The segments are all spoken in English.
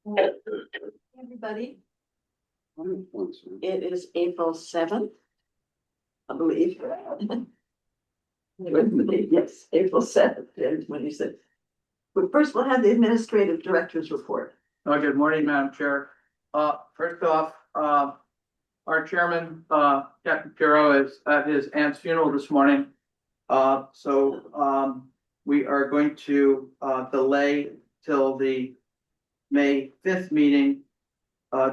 Everybody, it is April 7th, I believe. Yes, April 7th, 2026. But first, we'll have the administrative director's report. Good morning, Madam Chair. First off, our chairman, Captain Piro, is at his aunt's funeral this morning. So we are going to delay till the May 5th meeting,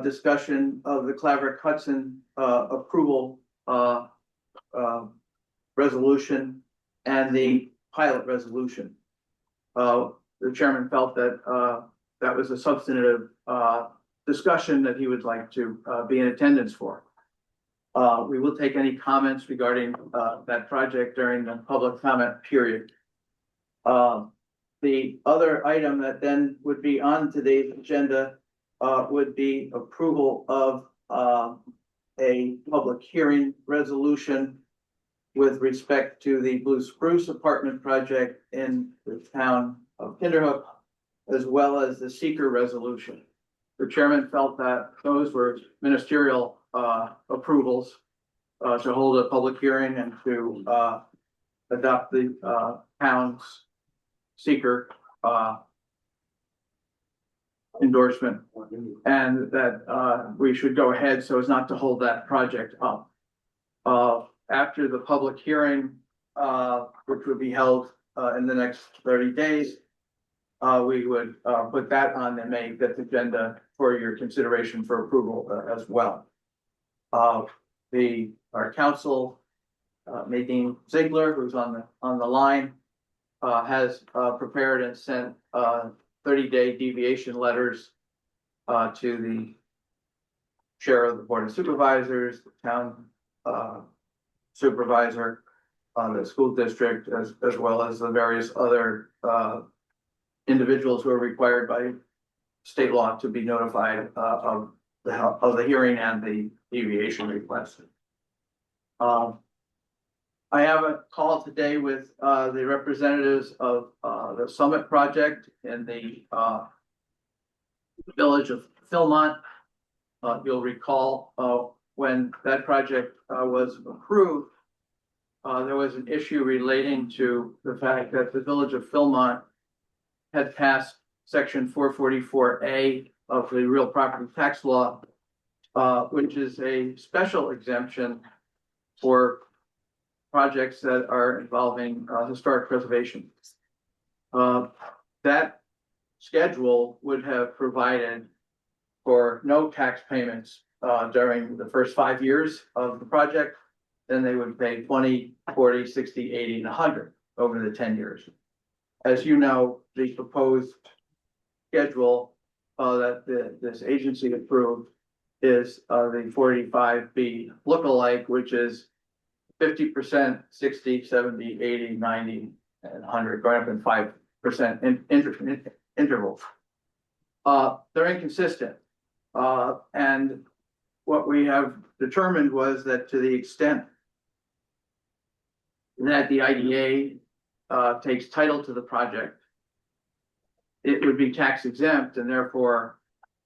discussion of the Claverick-Hudson approval resolution and the pilot resolution. The chairman felt that that was a substantive discussion that he would like to be in attendance for. We will take any comments regarding that project during the public comment period. The other item that then would be on today's agenda would be approval of a public hearing resolution with respect to the Blue Spruce apartment project in the town of Kinderhook, as well as the seeker resolution. The chairman felt that those were ministerial approvals to hold a public hearing and to adopt the town's seeker endorsement, and that we should go ahead so as not to hold that project up. After the public hearing, which would be held in the next 30 days, we would put that on the May 5th agenda for your consideration for approval as well. Our counsel, Nadine Ziegler, who's on the line, has prepared and sent 30-day deviation letters to the chair of the Board of Supervisors, the town supervisor, the school district, as well as the various other individuals who are required by state law to be notified of the hearing and the deviation request. I have a call today with the representatives of the Summit project in the village of Philmont. You'll recall when that project was approved, there was an issue relating to the fact that the village of Philmont had passed section 444A of the real property tax law, which is a special exemption for projects that are involving historic preservation. That schedule would have provided for no tax payments during the first 5 years of the project. Then they would pay 20, 40, 60, 80, and 100 over the 10 years. As you know, the proposed schedule that this agency approved is the 45B lookalike, which is 50%, 60, 70, 80, 90, and 100, going up in 5% intervals. They're inconsistent. And what we have determined was that to the extent that the IDA takes title to the project, it would be tax exempt, and therefore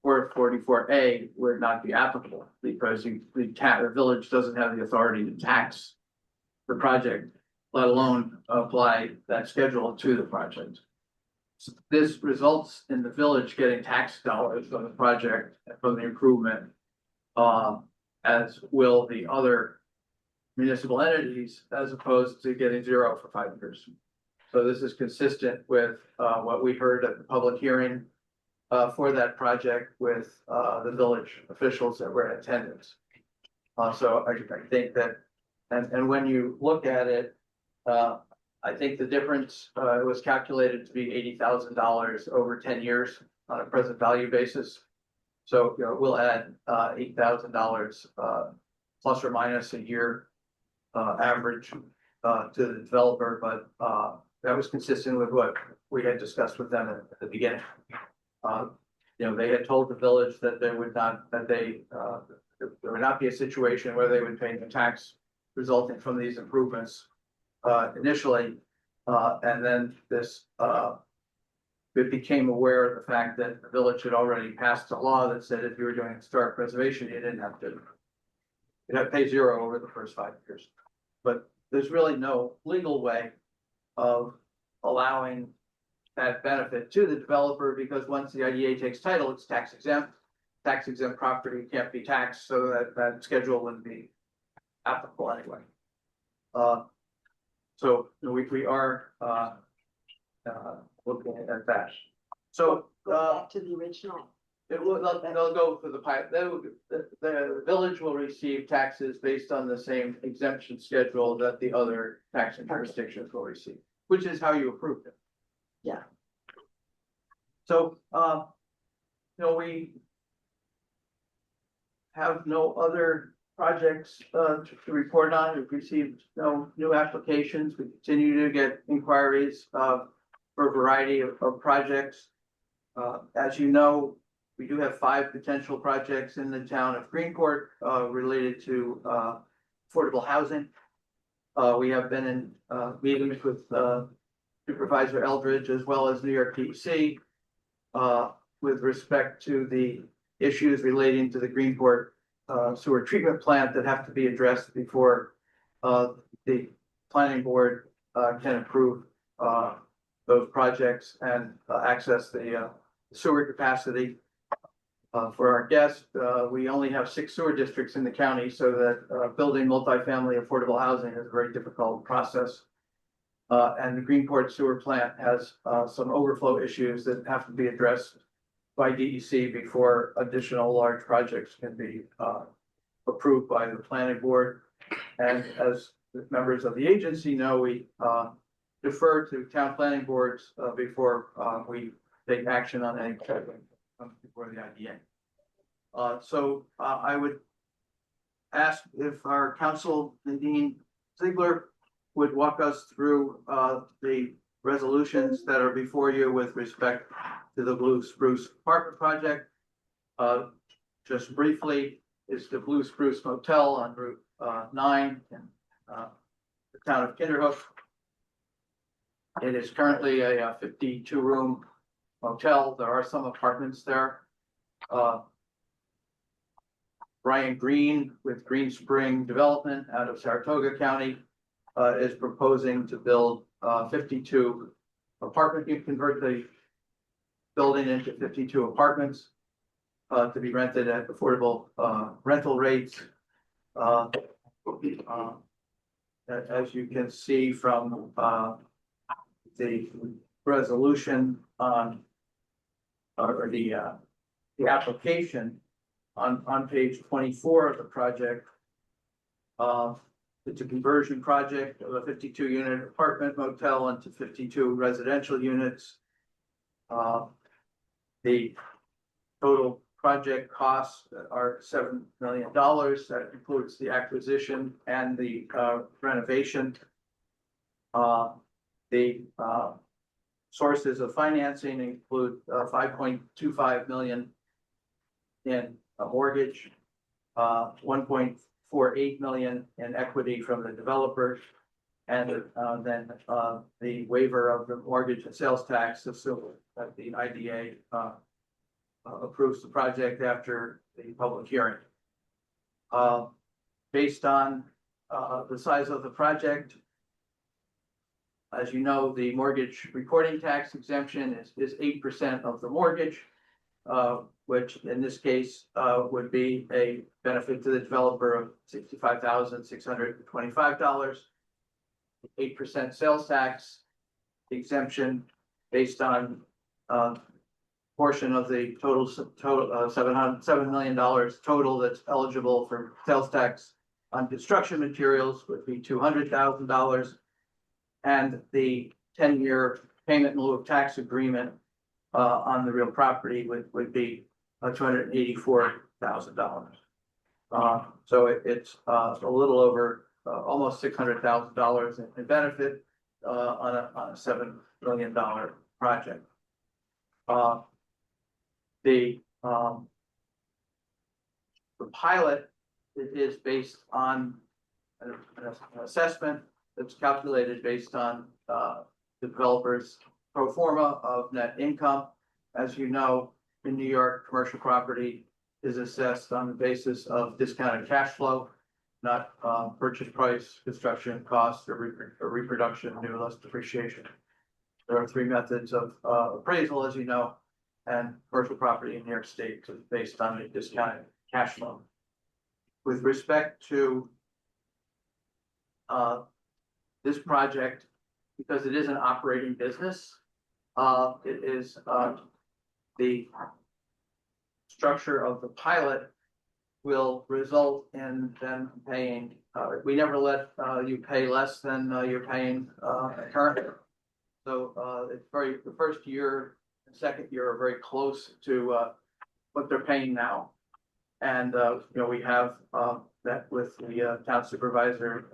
444A would not be applicable because the village doesn't have the authority to tax the project, let alone apply that schedule to the project. So this results in the village getting tax dollars from the project and from the improvement, as will the other municipal entities, as opposed to getting zero for 5 years. So this is consistent with what we heard at the public hearing for that project with the village officials that were in attendance. So I think that, and when you look at it, I think the difference was calculated to be $80,000 over 10 years on a present value basis. So we'll add $8,000 plus or minus a year average to the developer, but that was consistent with what we had discussed with them at the beginning. They had told the village that there would not be a situation where they would pay the tax resulting from these improvements initially, and then this it became aware of the fact that the village had already passed a law that said if you were doing historic preservation, you didn't have to. You'd have to pay zero over the first 5 years. But there's really no legal way of allowing that benefit to the developer, because once the IDA takes title, it's tax exempt. Tax exempt property can't be taxed, so that schedule wouldn't be applicable anyway. So we are looking at that. So Go back to the original. they'll go for the pilot. The village will receive taxes based on the same exemption schedule that the other taxing jurisdictions will receive, which is how you approved it. Yeah. So, we have no other projects to report on. We've received no new applications. We continue to get inquiries for a variety of projects. As you know, we do have 5 potential projects in the town of Greenport related to affordable housing. We have been in meetings with Supervisor Eldridge as well as New York DEC with respect to the issues relating to the Greenport sewer treatment plant that have to be addressed before the planning board can approve those projects and access the sewer capacity. For our guests, we only have 6 sewer districts in the county, so that building multifamily affordable housing is a very difficult process. And the Greenport sewer plant has some overflow issues that have to be addressed by DEC before additional large projects can be approved by the planning board. And as members of the agency know, we defer to town planning boards before we take action on any project before the IDA. So I would ask if our counsel, Nadine Ziegler, would walk us through the resolutions that are before you with respect to the Blue Spruce apartment project. Just briefly, it's the Blue Spruce Motel on Route 9 in the town of Kinderhook. It is currently a 52-room motel. There are some apartments there. Brian Green with Green Spring Development out of Saratoga County is proposing to build 52 apartment. You convert the building into 52 apartments to be rented at affordable rental rates. As you can see from the resolution on or the application on page 24 of the project. It's a conversion project of a 52-unit apartment motel into 52 residential units. The total project costs are $7 million. That includes the acquisition and the renovation. The sources of financing include $5.25 million in a mortgage, $1.48 million in equity from the developer, and then the waiver of the mortgage and sales tax, assuming that the IDA approves the project after the public hearing. Based on the size of the project, as you know, the mortgage recording tax exemption is 8% of the mortgage, which in this case would be a benefit to the developer of $65,625. 8% sales tax exemption based on portion of the total $7 million total that's eligible for sales tax on construction materials would be $200,000, and the 10-year payment in lieu of tax agreement on the real property would be $284,000. So it's a little over almost $600,000 in benefit on a $7 million project. The pilot is based on an assessment that's calculated based on the developer's pro forma of net income. As you know, in New York, commercial property is assessed on the basis of discounted cash flow, not purchase price, construction costs, or reproduction, new less depreciation. There are three methods of appraisal, as you know, and commercial property in New York State is based on the discounted cash flow. With respect to this project, because it is an operating business, it is the structure of the pilot will result in them paying, we never let you pay less than you're paying currently. So it's the first year and second year are very close to what they're paying now. And we have that with the town supervisor.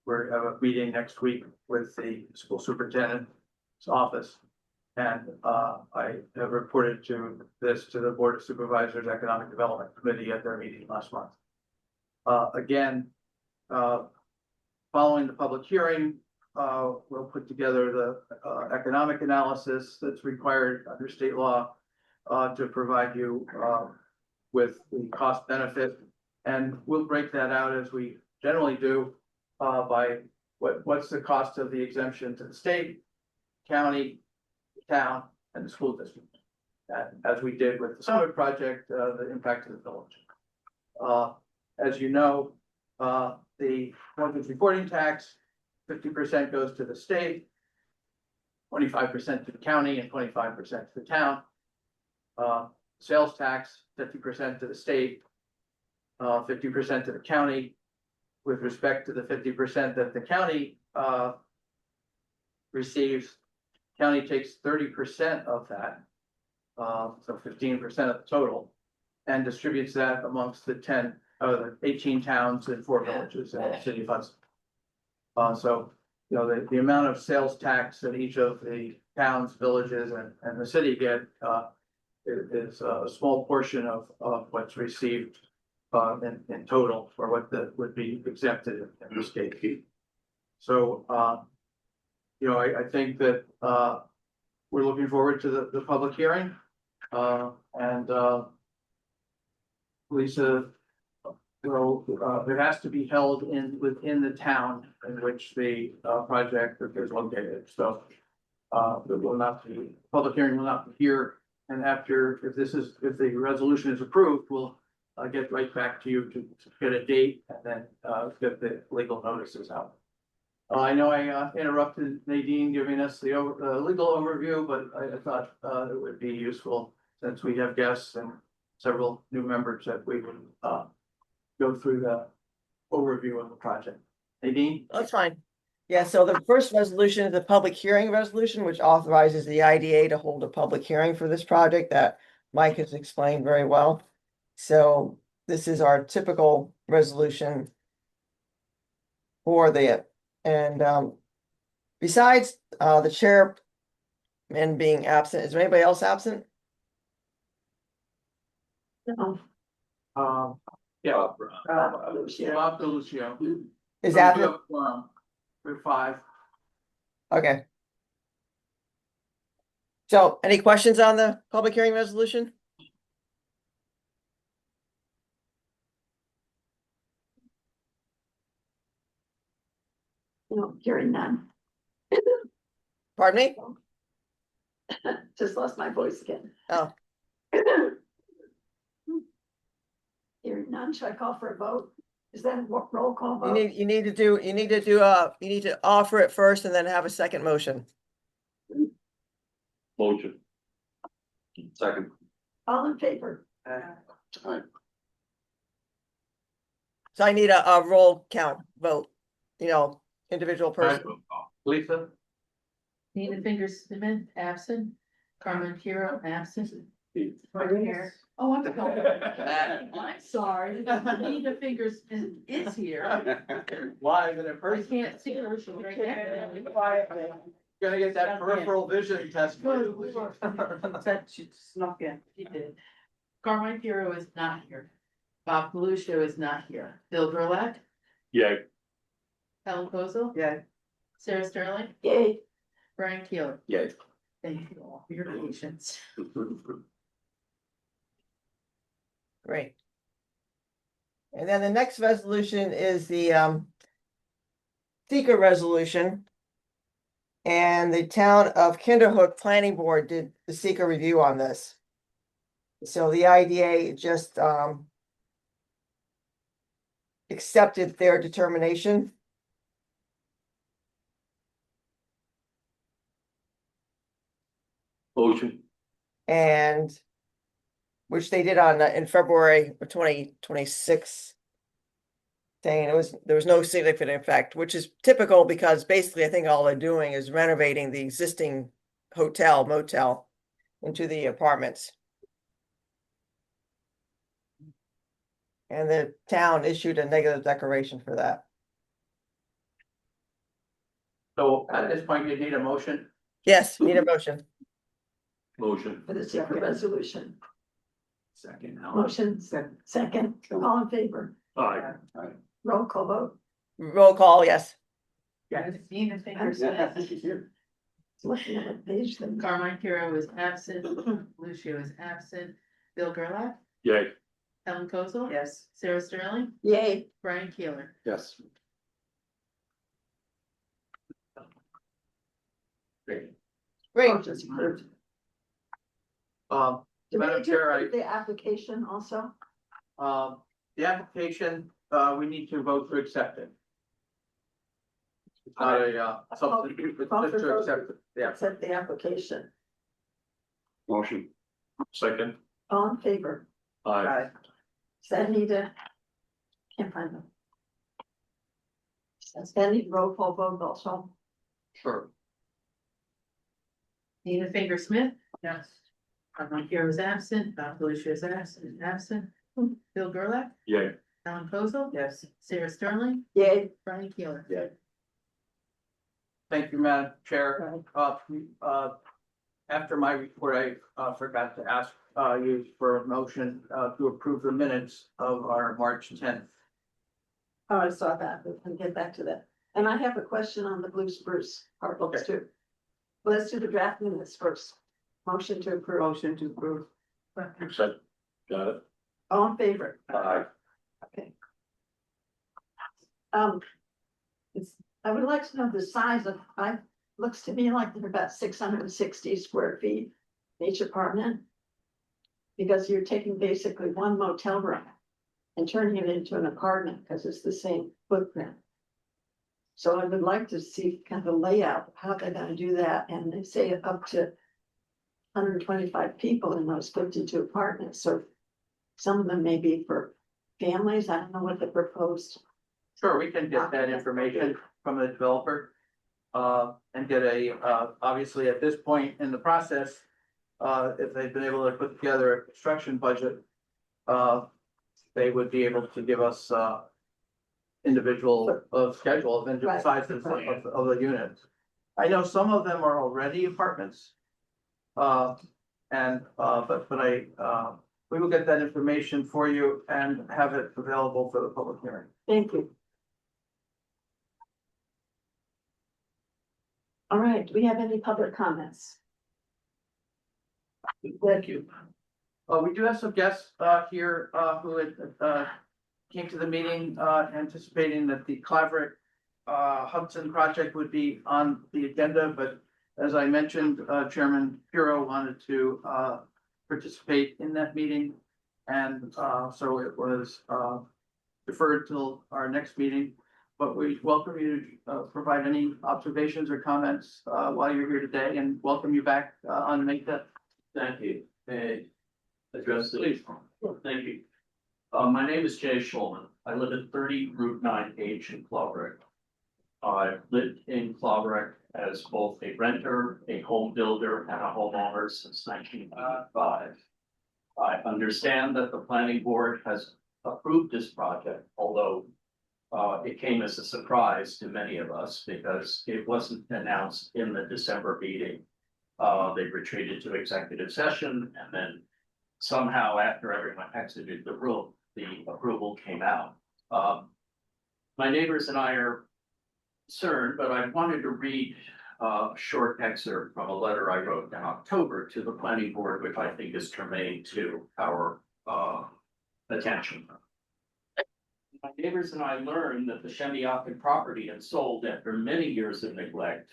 We have a meeting next week with the school superintendent's office. And I have reported this to the Board of Supervisors Economic Development Committee at their meeting last month. Again, following the public hearing, we'll put together the economic analysis that's required under state law to provide you with the cost benefit. And we'll break that out as we generally do by what's the cost of the exemption to the state, county, town, and the school district. As we did with the Summit project, the impact to the village. As you know, the mortgage reporting tax, 50% goes to the state, 25% to the county, and 25% to the town. Sales tax, 50% to the state, 50% to the county. With respect to the 50% that the county receives, county takes 30% of that, so 15% of the total, and distributes that amongst the 18 towns and 4 villages in the city of Hudson. So, the amount of sales tax that each of the towns, villages, and the city get is a small portion of what's received in total for what would be exempted in the state. So, I think that we're looking forward to the public hearing. And Lisa, it has to be held within the town in which the project is located. So public hearing will not be here. And after, if the resolution is approved, we'll get right back to you to get a date and then get the legal notices out. I know I interrupted Nadine giving us the legal overview, but I thought it would be useful since we have guests and several new members that we would go through the overview of the project. Nadine? That's fine. Yeah, so the first resolution is the public hearing resolution, which authorizes the IDA to hold a public hearing for this project that Mike has explained very well. So this is our typical resolution for besides the chairman being absent, is there anybody else absent? No. Yeah. Lucia. Bob DeLucio. Is So that we have, we're 5. okay? So any questions on the public hearing resolution? No, hearing none. Pardon me? Just lost my voice again. Oh. Hearing none, should I call for a vote? Is that a roll call vote? You need to offer it first and then have a second motion. Motion. Second. All in favor? Aye. So I need a roll count vote, individual person. Lisa? Nina Fingersmith, absent. Carmen Hero, absent. Oh, I'm sorry. I'm sorry. Nina Fingersmith is here. Live and in I person. can't see her. She's right there. Gonna get that peripheral vision test. Said she snuck in. She did. Carmine Hero is not here. Bob Galuccio is not here. Bill Gerlach, Yay. Helen Kozel, Yeah. Sarah Sterling, Yay. Brian Keeler. Yay. Thank you all for your patience. Great. And then the next resolution is the seeker resolution. And the town of Kinderhook Planning Board did the seeker review on this. So the IDA just accepted their determination. Motion. And which they did on in February of 2026. Saying there was no significant effect, which is typical because basically I think all they're doing is renovating the existing hotel motel into the apartments. And the town issued a negative declaration for that. So at this point, you need a motion. Yes, need a motion. Motion. For the secret resolution. Second. Alan. Motion, second, all in favor, Aye. roll call vote. Roll call, yes. Yes. Nina Fingersmith, Looking at what page then. Carmine Hero is absent, Lucio is absent, Bill Gerlach, Yay. Helen Kozel. Yes. Sarah Sterling, Yay, Brian Keeler. Yes. Great. Great. motion's approved. Um, Do we Madam need to Chair, approve the application also? the application, we need to vote to accept it. It's not a, substitute, it's just to accept it, yeah. Accept the application, Motion. Second. all in favor, Aye. does that need a? Can't find them. Does that need roll call vote also? Sure. Nina Fingersmith. Yes. Carmine Hero is absent, Bob Lucio is absent, Bill Gerlach, Yay. Helen Kozel. Yes. Sarah Sterling, Yay. Brian Keeler. Yeah. Thank you, Madam Chair. After my report, I forgot to ask you for a motion to approve the minutes of our March 10th. Oh, I saw that, we can get back to that, and I have a question on the blue spruce articles too. Well, let's do the draft minutes first, motion to approve. Motion to approve. Second. Got it. All in favor? Aye. Okay. I would like to know the size of, looks to me like they're about 660 square feet, each apartment. Because you're taking basically one motel room and turning it into an apartment, because it's the same footprint. So I would like to see kind of a layout, of how they're gonna do that, and they say up to 125 people in those 52 apartments, so some of them may be for families, I don't know what the proposed. Sure, we can get that information from the developer. And get obviously at this point in the process, if they've been able to put together a construction budget, they would be able to give us, individual schedule of individual Right. sizes of the units. I know some of them are already apartments. But we will get that information for you and have it available for the public hearing. Thank you. All right, do we have any public comments? Thank you. We do have some guests here who had came to the meeting anticipating that the Claverick Hudson project would be on the agenda, but as I mentioned, Chairman Puro wanted to participate in that meeting. And so it was deferred till our next meeting. But we welcome you to provide any observations or comments while you're here today, and welcome you back on May 5th. Thank you. Address please. Thank you. My name is Jay Schulman. I live at 30 Route 9H in Claverick. I've lived in Claverick as both a renter, a home builder, and a homeowner since 1985. I understand that the planning board has approved this project, although it came as a surprise to many of us because it wasn't announced in the December meeting. They retreated to executive session, and then somehow after everyone exited the room, the approval came out. My neighbors and I are concerned, but I wanted to read a short excerpt from a letter I wrote in October to the planning board, which I think is germane to our attention. My neighbors and I learned that the Shemiakin property had sold after many years of neglect.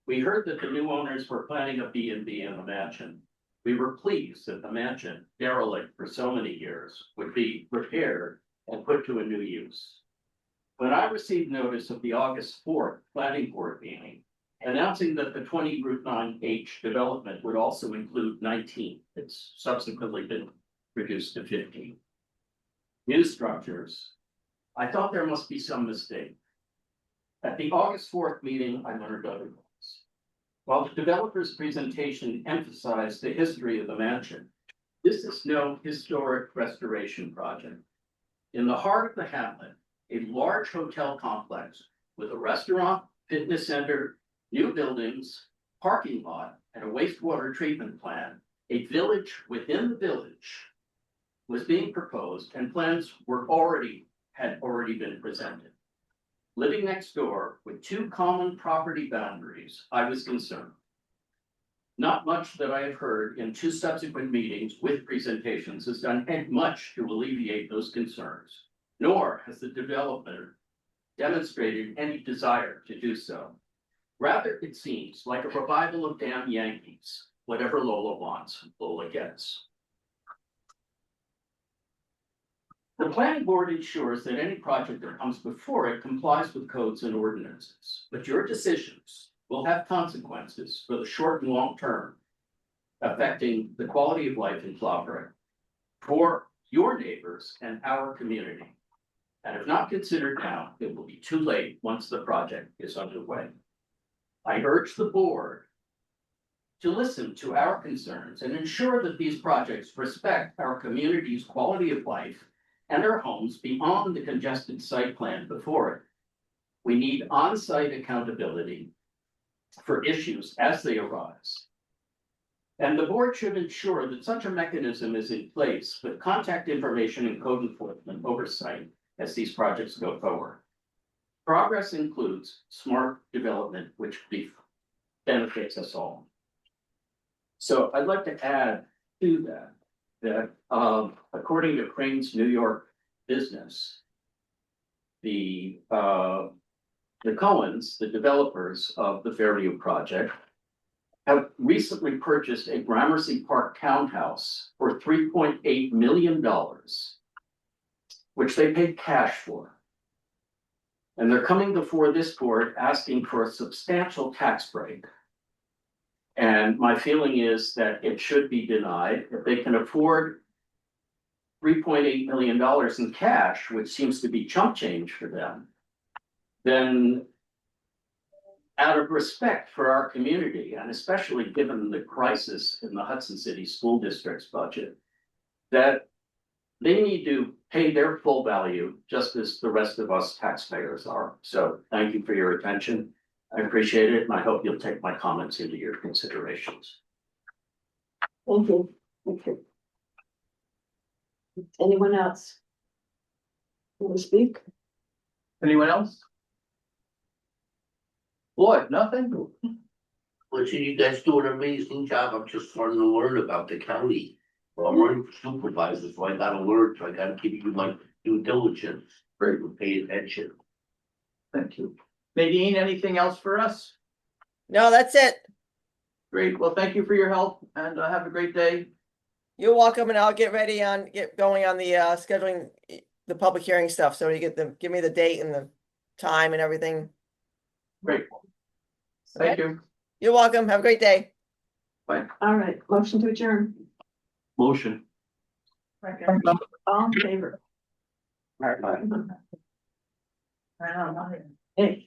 We heard that the new owners were planning a B&B in the mansion. We were pleased that the mansion, derelict for so many years, would be repaired and put to a new use. When I received notice of the August 4th planning board meeting, announcing that the 20 Route 9H development would also include 19, it's subsequently been reduced to 15 new structures, I thought there must be some mistake. At the August 4th meeting, I learned otherwise. While the developer's presentation emphasized the history of the mansion, this is no historic restoration project. In the heart of the hamlet, a large hotel complex with a restaurant, fitness center, new buildings, parking lot, and a wastewater treatment plant, a village within the village was being proposed and plans had already been presented. Living next door with two common property boundaries, I was concerned. Not much that I have heard in two subsequent meetings with presentations has done much to alleviate those concerns, nor has the developer demonstrated any desire to do so. Rather, it seems like a revival of damn Yankees. Whatever Lola wants, Lola gets. The planning board ensures that any project that comes before it complies with codes and ordinances, but your decisions will have consequences for the short and long term, affecting the quality of life in Cloudbrook for your neighbors and our community. And if not considered now, it will be too late once the project is underway. I urge the board to listen to our concerns and ensure that these projects respect our community's quality of life and our homes beyond the congested site plan before it. We need on-site accountability for issues as they arise. And the board should ensure that such a mechanism is in place with contact information and code enforcement oversight as these projects go forward. Progress includes smart development, which benefits us all. So I'd like to add to that according to Crane's New York Business, the Cohens, the developers of the Fairview project, have recently purchased a Gramercy Park townhouse for $3.8 million, which they paid cash for. And they're coming before this board asking for a substantial tax break. And my feeling is that it should be denied. If they can afford $3.8 million in cash, which seems to be chump change for them, then out of respect for our community, and especially given the crisis in the Hudson City School District's budget, that they need to pay their full value just as the rest of us taxpayers are. So thank you for your attention. I appreciate it, and I hope you'll take my comments into your considerations. Thank you. Thank you. Anyone else? Want to speak? Anyone else? Floyd, nothing? Listen, you guys do an amazing job. I'm just starting to learn about the county. Well, I'm running for supervisor, so I gotta learn, so I gotta give you my due diligence. Great, pay attention. Thank you. Nadine, anything else for us? No, that's it. Great. Well, thank you for your help and have a great day. You're welcome, and I'll get going on the scheduling the public hearing stuff. So you give me the date and the time and everything. Great. Thank you. You're welcome. Have a great day. Bye. All right, motion to adjourn. Motion. All in favor? All right, bye. Hey.